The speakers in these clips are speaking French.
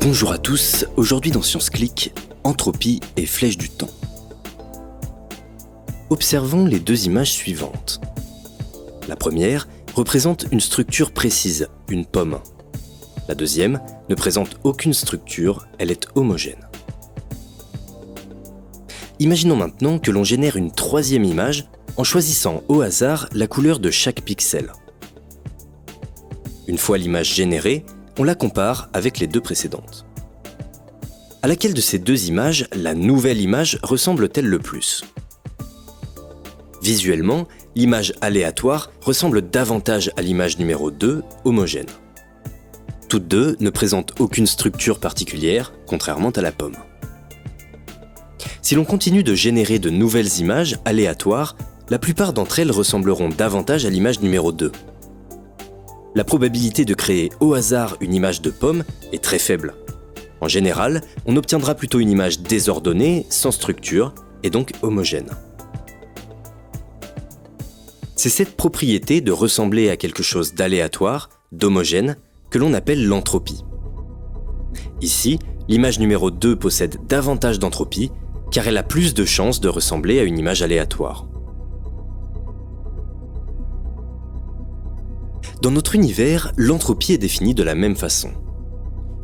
Bonjour à tous, aujourd'hui dans Science Click, entropie et flèche du temps. Observons les deux images suivantes. La première représente une structure précise, une pomme. La deuxième ne présente aucune structure, elle est homogène. Imaginons maintenant que l'on génère une troisième image en choisissant au hasard la couleur de chaque pixel. Une fois l'image générée, on la compare avec les deux précédentes. À laquelle de ces deux images la nouvelle image ressemble-t-elle le plus ? Visuellement, l'image aléatoire ressemble davantage à l'image numéro 2, homogène. Toutes deux ne présentent aucune structure particulière, contrairement à la pomme. Si l'on continue de générer de nouvelles images aléatoires, la plupart d'entre elles ressembleront davantage à l'image numéro 2. La probabilité de créer au hasard une image de pomme est très faible. En général, on obtiendra plutôt une image désordonnée, sans structure, et donc homogène. C'est cette propriété de ressembler à quelque chose d'aléatoire, d'homogène, que l'on appelle l'entropie. Ici, l'image numéro 2 possède davantage d'entropie, car elle a plus de chances de ressembler à une image aléatoire. Dans notre univers, l'entropie est définie de la même façon.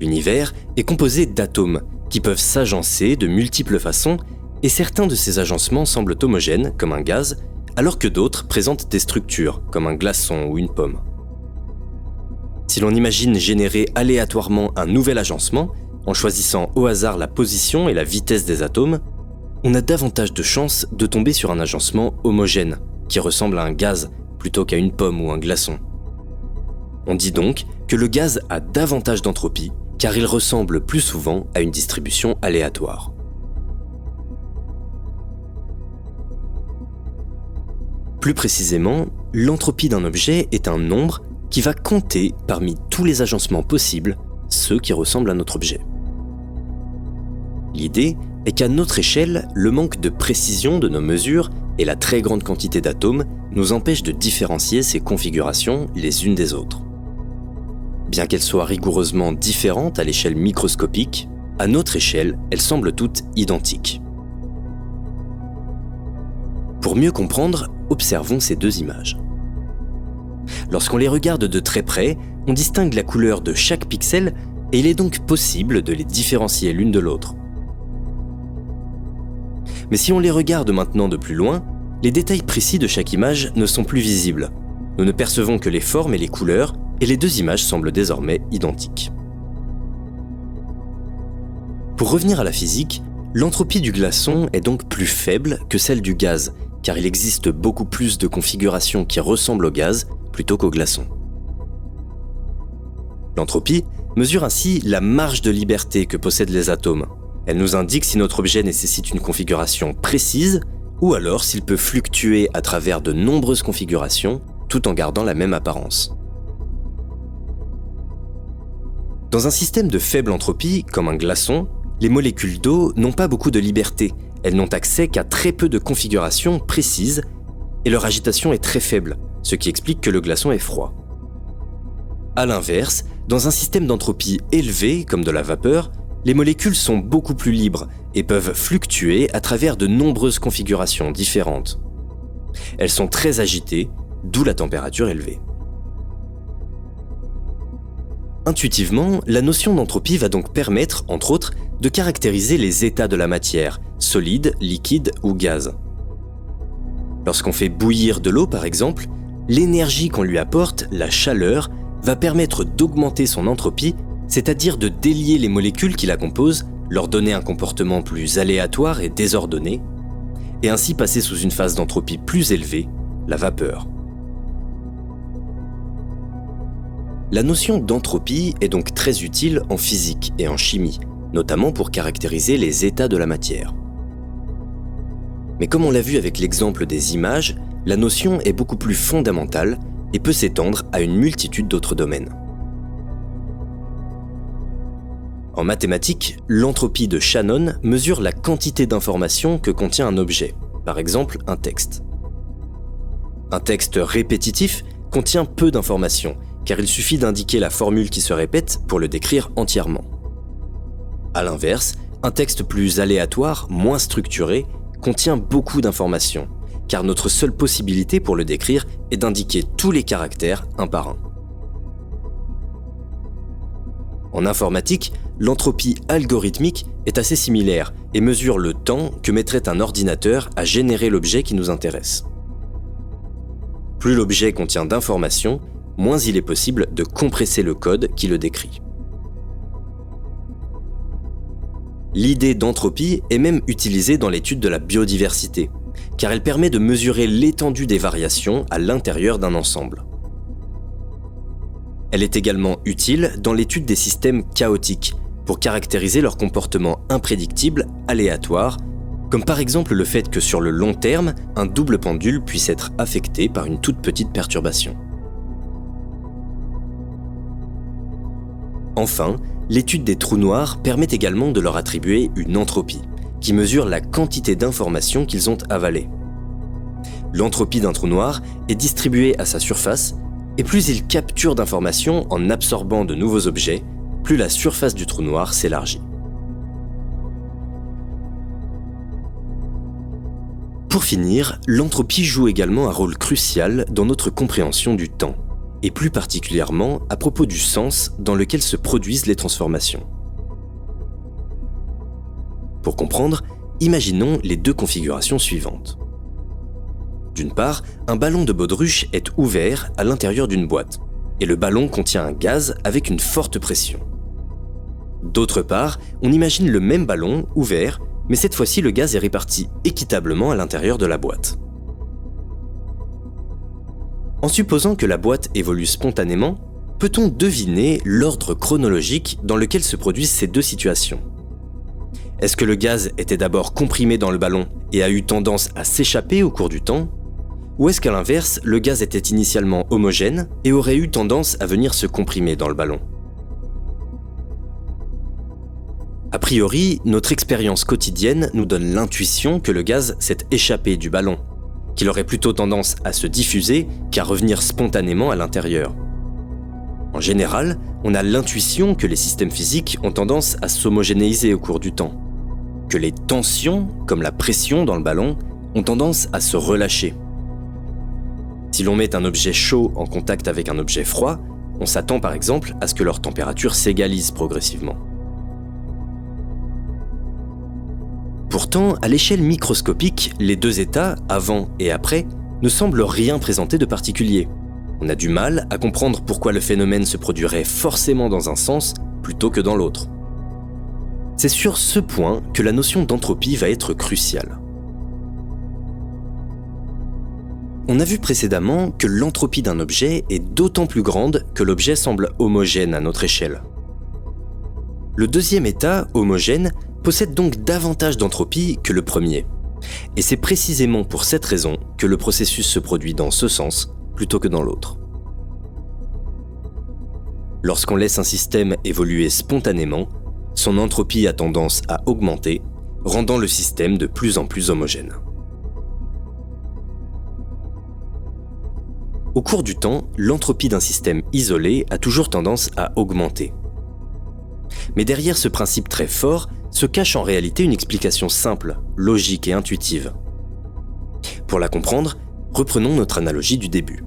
L'univers est composé d'atomes qui peuvent s'agencer de multiples façons et certains de ces agencements semblent homogènes, comme un gaz, alors que d'autres présentent des structures, comme un glaçon ou une pomme. Si l'on imagine générer aléatoirement un nouvel agencement, en choisissant au hasard la position et la vitesse des atomes, on a davantage de chances de tomber sur un agencement homogène, qui ressemble à un gaz plutôt qu'à une pomme ou un glaçon. On dit donc que le gaz a davantage d'entropie, car il ressemble plus souvent à une distribution aléatoire. Plus précisément, l'entropie d'un objet est un nombre qui va compter parmi tous les agencements possibles, ceux qui ressemblent à notre objet. L'idée est qu'à notre échelle, le manque de précision de nos mesures et la très grande quantité d'atomes nous empêchent de différencier ces configurations les unes des autres. Bien qu'elles soient rigoureusement différentes à l'échelle microscopique, à notre échelle, elles semblent toutes identiques. Pour mieux comprendre, observons ces deux images. Lorsqu'on les regarde de très près, on distingue la couleur de chaque pixel et il est donc possible de les différencier l'une de l'autre. Mais si on les regarde maintenant de plus loin, les détails précis de chaque image ne sont plus visibles. Nous ne percevons que les formes et les couleurs, et les deux images semblent désormais identiques. Pour revenir à la physique, l'entropie du glaçon est donc plus faible que celle du gaz, car il existe beaucoup plus de configurations qui ressemblent au gaz plutôt qu'au glaçon. L'entropie mesure ainsi la marge de liberté que possèdent les atomes. Elle nous indique si notre objet nécessite une configuration précise ou alors s'il peut fluctuer à travers de nombreuses configurations tout en gardant la même apparence. Dans un système de faible entropie, comme un glaçon, les molécules d'eau n'ont pas beaucoup de liberté. Elles n'ont accès qu'à très peu de configurations précises et leur agitation est très faible, ce qui explique que le glaçon est froid. A l'inverse, dans un système d'entropie élevée, comme de la vapeur, les molécules sont beaucoup plus libres et peuvent fluctuer à travers de nombreuses configurations différentes. Elles sont très agitées, d'où la température élevée. Intuitivement, la notion d'entropie va donc permettre, entre autres, de caractériser les états de la matière, solide, liquide ou gaz. Lorsqu'on fait bouillir de l'eau par exemple, l'énergie qu'on lui apporte, la chaleur, va permettre d'augmenter son entropie, c'est-à-dire de délier les molécules qui la composent, leur donner un comportement plus aléatoire et désordonné, et ainsi passer sous une phase d'entropie plus élevée, la vapeur. La notion d'entropie est donc très utile en physique et en chimie, notamment pour caractériser les états de la matière. Mais comme on l'a vu avec l'exemple des images, la notion est beaucoup plus fondamentale et peut s'étendre à une multitude d'autres domaines. En mathématiques, l'entropie de Shannon mesure la quantité d'informations que contient un objet, par exemple un texte. Un texte répétitif contient peu d'informations, car il suffit d'indiquer la formule qui se répète pour le décrire entièrement. A l'inverse, un texte plus aléatoire, moins structuré, contient beaucoup d'informations, car notre seule possibilité pour le décrire est d'indiquer tous les caractères un par un. En informatique, l'entropie algorithmique est assez similaire et mesure le temps que mettrait un ordinateur à générer l'objet qui nous intéresse. Plus l'objet contient d'informations, moins il est possible de compresser le code qui le décrit. L'idée d'entropie est même utilisée dans l'étude de la biodiversité, car elle permet de mesurer l'étendue des variations à l'intérieur d'un ensemble. Elle est également utile dans l'étude des systèmes chaotiques, pour caractériser leur comportement imprédictible, aléatoire, comme par exemple le fait que sur le long terme, un double pendule puisse être affecté par une toute petite perturbation. Enfin, l'étude des trous noirs permet également de leur attribuer une entropie, qui mesure la quantité d'informations qu'ils ont avalées. L'entropie d'un trou noir est distribuée à sa surface, et plus il capture d'informations en absorbant de nouveaux objets, plus la surface du trou noir s'élargit. Pour finir, l'entropie joue également un rôle crucial dans notre compréhension du temps, et plus particulièrement à propos du sens dans lequel se produisent les transformations. Pour comprendre, imaginons les deux configurations suivantes. D'une part, un ballon de baudruche est ouvert à l'intérieur d'une boîte, et le ballon contient un gaz avec une forte pression. D'autre part, on imagine le même ballon ouvert, mais cette fois-ci le gaz est réparti équitablement à l'intérieur de la boîte. En supposant que la boîte évolue spontanément, peut-on deviner l'ordre chronologique dans lequel se produisent ces deux situations ? Est-ce que le gaz était d'abord comprimé dans le ballon et a eu tendance à s'échapper au cours du temps ? Ou est-ce qu'à l'inverse, le gaz était initialement homogène et aurait eu tendance à venir se comprimer dans le ballon ? A priori, notre expérience quotidienne nous donne l'intuition que le gaz s'est échappé du ballon, qu'il aurait plutôt tendance à se diffuser qu'à revenir spontanément à l'intérieur. En général, on a l'intuition que les systèmes physiques ont tendance à s'homogénéiser au cours du temps, que les tensions, comme la pression dans le ballon, ont tendance à se relâcher. Si l'on met un objet chaud en contact avec un objet froid, on s'attend par exemple à ce que leur température s'égalise progressivement. Pourtant, à l'échelle microscopique, les deux états, avant et après, ne semblent rien présenter de particulier. On a du mal à comprendre pourquoi le phénomène se produirait forcément dans un sens plutôt que dans l'autre. C'est sur ce point que la notion d'entropie va être cruciale. On a vu précédemment que l'entropie d'un objet est d'autant plus grande que l'objet semble homogène à notre échelle. Le deuxième état, homogène, possède donc davantage d'entropie que le premier. Et c'est précisément pour cette raison que le processus se produit dans ce sens plutôt que dans l'autre. Lorsqu'on laisse un système évoluer spontanément, son entropie a tendance à augmenter, rendant le système de plus en plus homogène. Au cours du temps, l'entropie d'un système isolé a toujours tendance à augmenter. Mais derrière ce principe très fort se cache en réalité une explication simple, logique et intuitive. Pour la comprendre, reprenons notre analogie du début.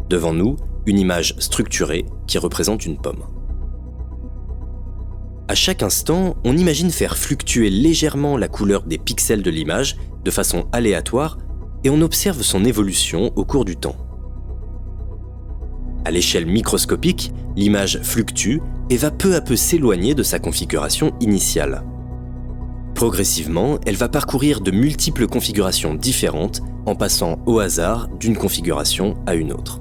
Devant nous, une image structurée qui représente une pomme. À chaque instant, on imagine faire fluctuer légèrement la couleur des pixels de l'image de façon aléatoire et on observe son évolution au cours du temps. À l'échelle microscopique, l'image fluctue et va peu à peu s'éloigner de sa configuration initiale. Progressivement, elle va parcourir de multiples configurations différentes en passant au hasard d'une configuration à une autre.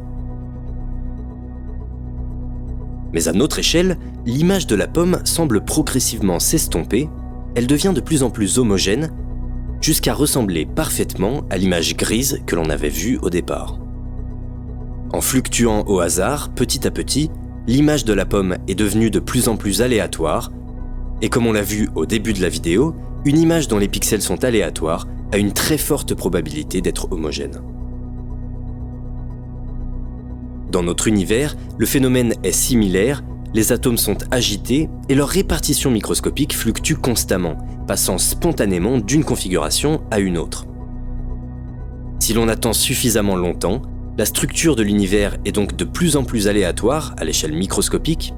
Mais à notre échelle, l'image de la pomme semble progressivement s'estomper, elle devient de plus en plus homogène, jusqu'à ressembler parfaitement à l'image grise que l'on avait vue au départ. En fluctuant au hasard, petit à petit, l'image de la pomme est devenue de plus en plus aléatoire, et comme on l'a vu au début de la vidéo, une image dont les pixels sont aléatoires a une très forte probabilité d'être homogène. Dans notre univers, le phénomène est similaire, les atomes sont agités et leur répartition microscopique fluctue constamment, passant spontanément d'une configuration à une autre. Si l'on attend suffisamment longtemps, la structure de l'univers est donc de plus en plus aléatoire à l'échelle microscopique,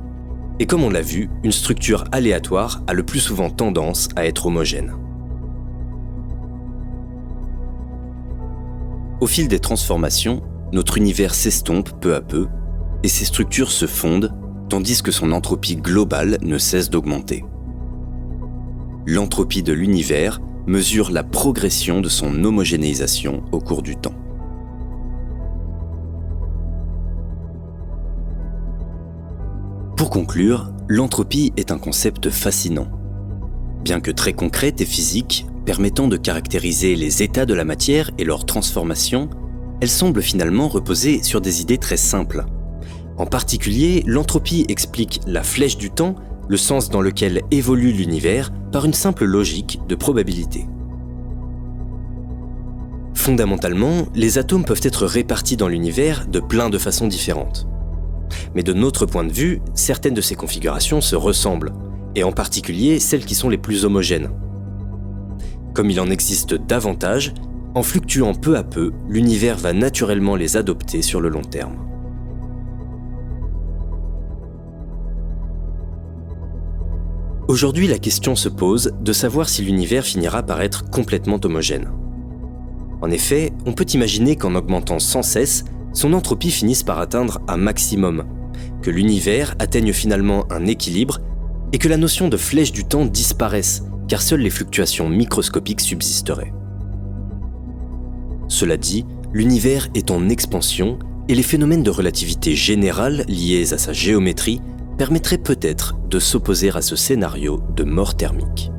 et comme on l'a vu, une structure aléatoire a le plus souvent tendance à être homogène. Au fil des transformations, notre univers s'estompe peu à peu, et ses structures se fondent, tandis que son entropie globale ne cesse d'augmenter. L'entropie de l'univers mesure la progression de son homogénéisation au cours du temps. Pour conclure, l'entropie est un concept fascinant. Bien que très concrète et physique, permettant de caractériser les états de la matière et leur transformation, elle semble finalement reposer sur des idées très simples. En particulier, l'entropie explique la flèche du temps, le sens dans lequel évolue l'univers, par une simple logique de probabilité. Fondamentalement, les atomes peuvent être répartis dans l'univers de plein de façons différentes. Mais de notre point de vue, certaines de ces configurations se ressemblent, et en particulier celles qui sont les plus homogènes. Comme il en existe davantage, en fluctuant peu à peu, l'univers va naturellement les adopter sur le long terme. Aujourd'hui, la question se pose de savoir si l'univers finira par être complètement homogène. En effet, on peut imaginer qu'en augmentant sans cesse, son entropie finisse par atteindre un maximum, que l'univers atteigne finalement un équilibre et que la notion de flèche du temps disparaisse, car seules les fluctuations microscopiques subsisteraient. Cela dit, l'univers est en expansion et les phénomènes de relativité générale liés à sa géométrie permettraient peut-être de s'opposer à ce scénario de mort thermique.